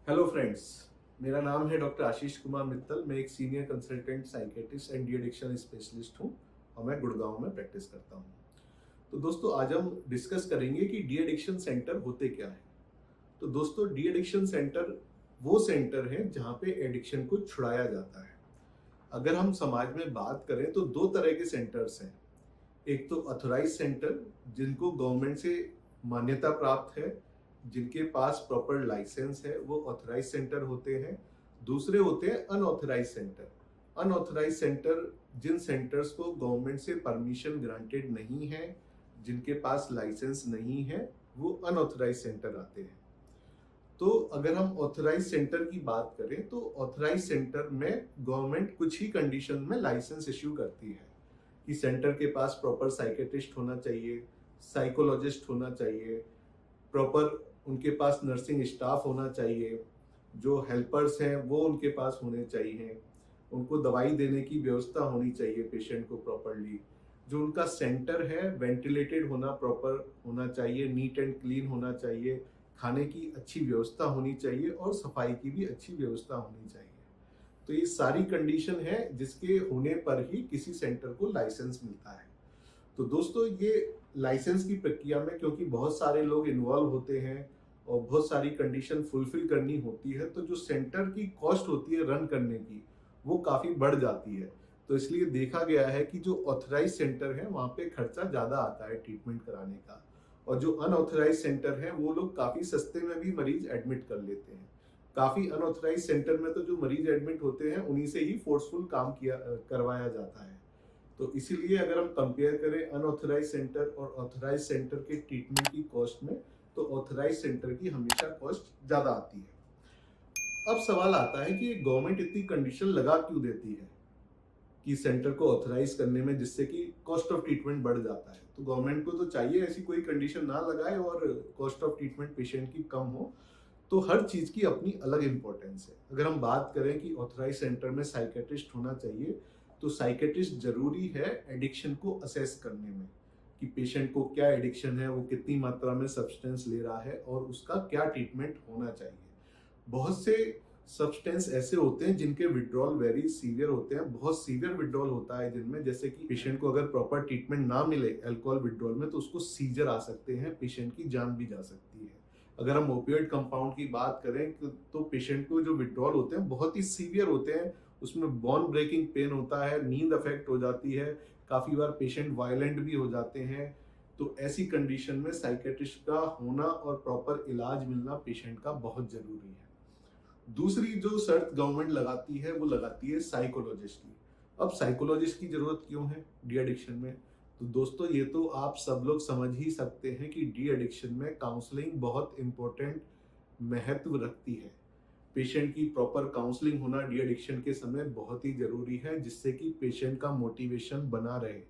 Hello friends. मेरा नाम है डॉक्टर आशीष कुमार मित्तल। मैं एक senior consultant psychiatrist and de addiction specialist हूं और मैं गुड़गांव में प्रैक्टिस करता हूं। तो दोस्तों, आज हम डिस्कस करेंगे कि डी एडिक्शन सेंटर होते क्या है। तो दोस्तों, डी एडिक्शन सेंटर वो सेंटर है जहां पे एडिक्शन को छुड़ाया जाता है। अगर हम समाज में बात करें तो दो तरह के सेंटर्स हैं। एक तो अथोराइज सेंटर, जिनको गवर्नमेंट से मान्यता प्राप्त है, जिनके पास प्रॉपर लाइसेंस है, वो ऑथराइज सेंटर होते हैं। दूसरे होते हैं अनऑथराइज सेंटर। अनऑथराइज सेंटर जिन सेंटर्स को गवर्नमेंट से परमिशन ग्रांटेड नहीं है, जिनके पास लाइसेंस नहीं है, वो अनऑथराइज सेंटर आते हैं। तो अगर हम ऑथराइज सेंटर की बात करें तो ऑथराइज सेंटर में गवर्नमेंट कुछ ही कंडीशन में लाइसेंस इश्यू करती है कि सेंटर के पास प्रॉपर साइकेट्रिस्ट होना चाहिए, साइकोलॉजिस्ट होना चाहिए, प्रॉपर उनके पास नर्सिंग स्टाफ होना चाहिए, जो हेल्पर्स हैं वो उनके पास होने चाहिए, उनको दवाई देने की व्यवस्था होनी चाहिए पेशेंट को प्रॉपरली, जो उनका सेंटर है वेंटिलेटेड होना प्रॉपर होना चाहिए, नीट एंड क्लीन होना चाहिए, खाने की अच्छी व्यवस्था होनी चाहिए और सफाई की भी अच्छी व्यवस्था होनी चाहिए। तो ये सारी कंडीशन है जिसके होने पर ही किसी सेंटर को लाइसेंस मिलता है। तो दोस्तों, ये लाइसेंस की प्रक्रिया में क्योंकि बहुत सारे लोग इन्वॉल्व होते हैं और बहुत सारी कंडीशन फुलफिल करनी होती है, तो जो सेंटर की कॉस्ट होती है रन करने की, वो काफ़ी बढ़ जाती है। तो इसलिए देखा गया है कि जो ऑथराइज सेंटर है वहाँ पे खर्चा ज़्यादा आता है ट्रीटमेंट कराने का, और जो अनऑथराइज सेंटर है वो लोग काफ़ी सस्ते में भी मरीज एडमिट कर लेते हैं। काफ़ी अनऑथराइज सेंटर में तो जो मरीज एडमिट होते हैं उन्हीं से ही फोर्सफुल काम करवाया जाता है। तो इसीलिए अगर हम कंपेयर करें अनऑथराइज सेंटर और ऑथराइज सेंटर के ट्रीटमेंट की कॉस्ट में, तो ऑथराइज सेंटर की हमेशा कॉस्ट ज़्यादा आती है। अब सवाल आता है कि गवर्नमेंट इतनी कंडीशन लगा क्यों देती है कि सेंटर को ऑथराइज करने में, जिससे कि कॉस्ट ऑफ ट्रीटमेंट बढ़ जाता है। तो गवर्नमेंट को तो चाहिए ऐसी कोई कंडीशन ना लगाए और कॉस्ट ऑफ ट्रीटमेंट पेशेंट की कम हो। तो हर चीज़ की अपनी अलग इंपॉर्टेंस है। अगर हम बात करें कि ऑथराइज सेंटर में साइकेट्रिस्ट होना चाहिए, तो साइकेट्रिस्ट जरूरी है एडिक्शन को असेस करने में कि पेशेंट को क्या एडिक्शन है, वो कितनी मात्रा में सब्सटेंस ले रहा है और उसका क्या ट्रीटमेंट होना चाहिए। बहुत से सब्सटेंस ऐसे होते हैं जिनके विड्रॉल वेरी सीवियर होते हैं। बहुत सीवियर विड्रॉल होता है जिनमें, जैसे कि पेशेंट को अगर प्रॉपर ट्रीटमेंट ना मिले अल्कोहल विड्रॉल में, तो उसको सीजर आ सकते हैं, पेशेंट की जान भी जा सकती है। अगर हम ओपियोइड कंपाउंड की बात करें तो पेशेंट को जो विड्रॉल होते हैं बहुत ही सीवियर होते हैं। उसमें बोन ब्रेकिंग पेन होता है, नींद अफेक्ट हो जाती है, काफ़ी बार पेशेंट वायलेंट भी हो जाते हैं। तो ऐसी कंडीशन में साइकेट्रिस्ट का होना और प्रॉपर इलाज मिलना पेशेंट का बहुत ज़रूरी है। दूसरी जो शर्त गवर्नमेंट लगाती है वो लगाती है साइकोलॉजिस्ट की। अब साइकोलॉजिस्ट की जरूरत क्यों है डी एडिक्शन में? तो दोस्तों, ये तो आप सब लोग समझ ही सकते हैं कि डी एडिक्शन में काउंसलिंग बहुत इंपॉर्टेंट महत्व रखती है। पेशेंट की प्रॉपर काउंसलिंग होना डी एडिक्शन के समय बहुत ही जरूरी है, जिससे कि पेशेंट का मोटिवेशन बना रहे।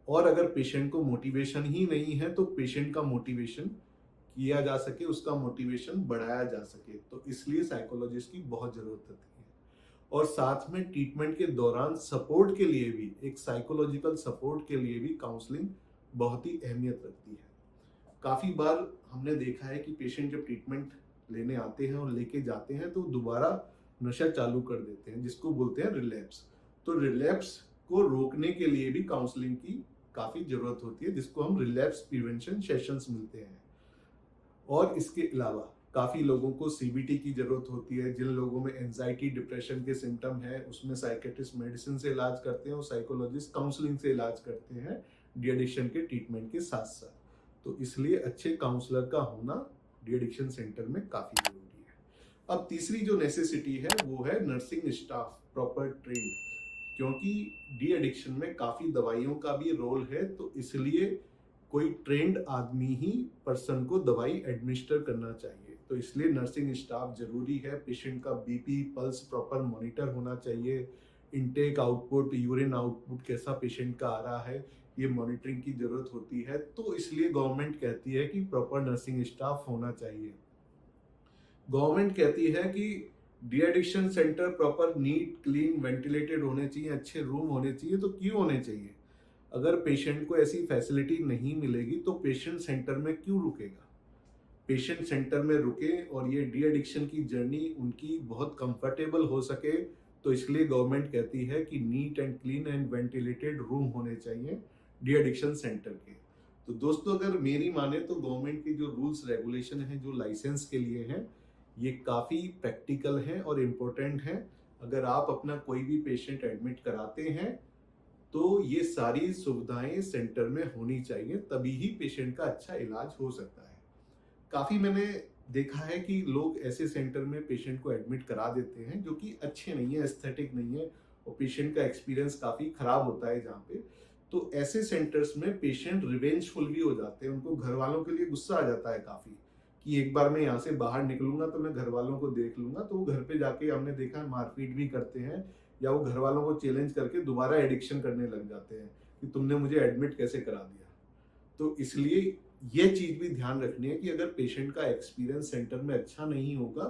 और अगर पेशेंट को मोटिवेशन ही नहीं है तो पेशेंट का मोटिवेशन किया जा सके, उसका मोटिवेशन बढ़ाया जा सके। तो इसलिए साइकोलॉजिस्ट की बहुत जरूरत होती है। और साथ में ट्रीटमेंट के दौरान सपोर्ट के लिए भी, एक साइकोलॉजिकल सपोर्ट के लिए भी काउंसलिंग बहुत ही अहमियत रखती है। काफ़ी बार हमने देखा है कि पेशेंट जब ट्रीटमेंट लेने आते हैं और लेके जाते हैं तो दोबारा नशा चालू कर देते हैं, जिसको बोलते हैं रिलैप्स। तो रिलैप्स को रोकने के लिए भी काउंसलिंग की काफ़ी ज़रूरत होती है, जिसको हम रिलैप्स प्रिवेंशन सेशंस मिलते हैं। और इसके अलावा काफ़ी लोगों को सीबीटी की ज़रूरत होती है। जिन लोगों में एंजाइटी डिप्रेशन के सिम्टम है, उसमें साइकेट्रिस्ट मेडिसिन से इलाज करते हैं और साइकोलॉजिस्ट काउंसलिंग से इलाज करते हैं डी एडिक्शन के ट्रीटमेंट के साथ साथ। तो इसलिए अच्छे काउंसलर का होना डी एडिक्शन सेंटर में काफ़ी ज़रूरी है। अब तीसरी जो नेसेसिटी है वो है नर्सिंग स्टाफ प्रॉपर ट्रेंड, क्योंकि डी एडिक्शन में काफ़ी दवाइयों का भी रोल है। तो इसलिए कोई ट्रेंड आदमी ही पर्सन को दवाई एडमिनिस्टर करना चाहिए। तो इसलिए नर्सिंग स्टाफ जरूरी है। पेशेंट का बीपी पल्स प्रॉपर मॉनिटर होना चाहिए। इनटेक आउटपुट, यूरिन आउटपुट कैसा पेशेंट का आ रहा है, ये मॉनिटरिंग की जरूरत होती है। तो इसलिए गवर्नमेंट कहती है कि प्रॉपर नर्सिंग स्टाफ होना चाहिए। गवर्नमेंट कहती है कि de addiction centre proper neat clean ventilated होने चाहिए, अच्छे रूम होने चाहिए। तो क्यों होने चाहिए? अगर पेशेंट को ऐसी फैसिलिटी नहीं मिलेगी तो पेशेंट सेंटर में क्यों रुकेगा? पेशेंट सेंटर में रुके और ये डी एडिक्शन की जर्नी उनकी बहुत कंफर्टेबल हो सके, तो इसलिए गवर्नमेंट कहती है कि neat and clean and ventilated room होने चाहिए डी एडिक्शन सेंटर के। तो दोस्तों, अगर मेरी माने तो गवर्नमेंट के जो रूल्स रेगुलेशन हैं जो लाइसेंस के लिए हैं, ये काफ़ी प्रैक्टिकल हैं और इम्पोर्टेंट हैं। अगर आप अपना कोई भी पेशेंट एडमिट कराते हैं तो ये सारी सुविधाएं सेंटर में होनी चाहिए, तभी ही पेशेंट का अच्छा इलाज हो सकता है। काफ़ी मैंने देखा है कि लोग ऐसे सेंटर में पेशेंट को एडमिट करा देते हैं जो कि अच्छे नहीं है, एस्थेटिक नहीं है, और पेशेंट का एक्सपीरियंस काफ़ी खराब होता है जहाँ पे। तो ऐसे सेंटर्स में पेशेंट रिवेंजफुल भी हो जाते हैं, उनको घर वालों के लिए गुस्सा आ जाता है काफ़ी कि एक बार मैं यहाँ से बाहर निकलूंगा तो मैं घर वालों को देख लूंगा, तो वो घर पे जाके हमने देखा है मारपीट भी करते हैं, या वो घर वालों को चैलेंज करके दोबारा एडिक्शन करने लग जाते हैं कि तुमने मुझे एडमिट कैसे करा दिया। तो इसलिए ये चीज भी ध्यान रखनी है कि अगर पेशेंट का एक्सपीरियंस सेंटर में अच्छा नहीं होगा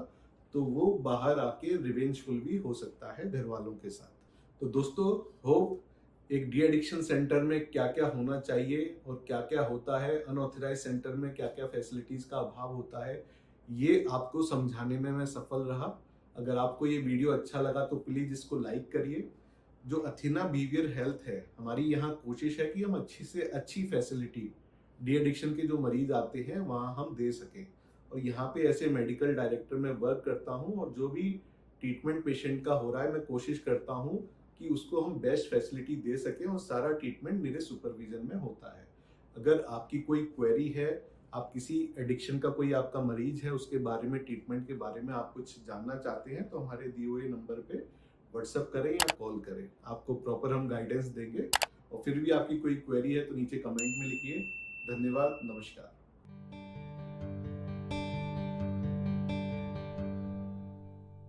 तो वो बाहर आके रिवेंजफुल भी हो सकता है घर वालों के साथ। तो दोस्तों, होप एक डी एडिक्शन सेंटर में क्या क्या होना चाहिए और क्या क्या होता है, अनऑथराइज सेंटर में क्या क्या फैसिलिटीज का अभाव होता है, ये आपको समझाने में मैं सफल रहा। अगर आपको ये वीडियो अच्छा लगा तो प्लीज इसको लाइक करिए। जो अथीना बिहेवियर हेल्थ है, हमारी यहाँ कोशिश है कि हम अच्छी से अच्छी फैसिलिटी डी एडिक्शन के जो मरीज आते हैं वहाँ हम दे सकें। और यहाँ पे ऐसे मेडिकल डायरेक्टर में वर्क करता हूँ, और जो भी ट्रीटमेंट पेशेंट का हो रहा है मैं कोशिश करता हूँ कि उसको हम बेस्ट फैसिलिटी दे सकें, और सारा ट्रीटमेंट मेरे सुपरविजन में होता है। अगर आपकी कोई क्वेरी है, आप किसी एडिक्शन का कोई आपका मरीज है, उसके बारे में, ट्रीटमेंट के बारे में आप कुछ जानना चाहते हैं, तो हमारे दिए हुए नंबर पे व्हाट्सअप करें या कॉल करें, आपको प्रॉपर हम गाइडेंस देंगे। और फिर भी आपकी कोई क्वेरी है तो नीचे कमेंट में लिखिए। धन्यवाद, नमस्कार।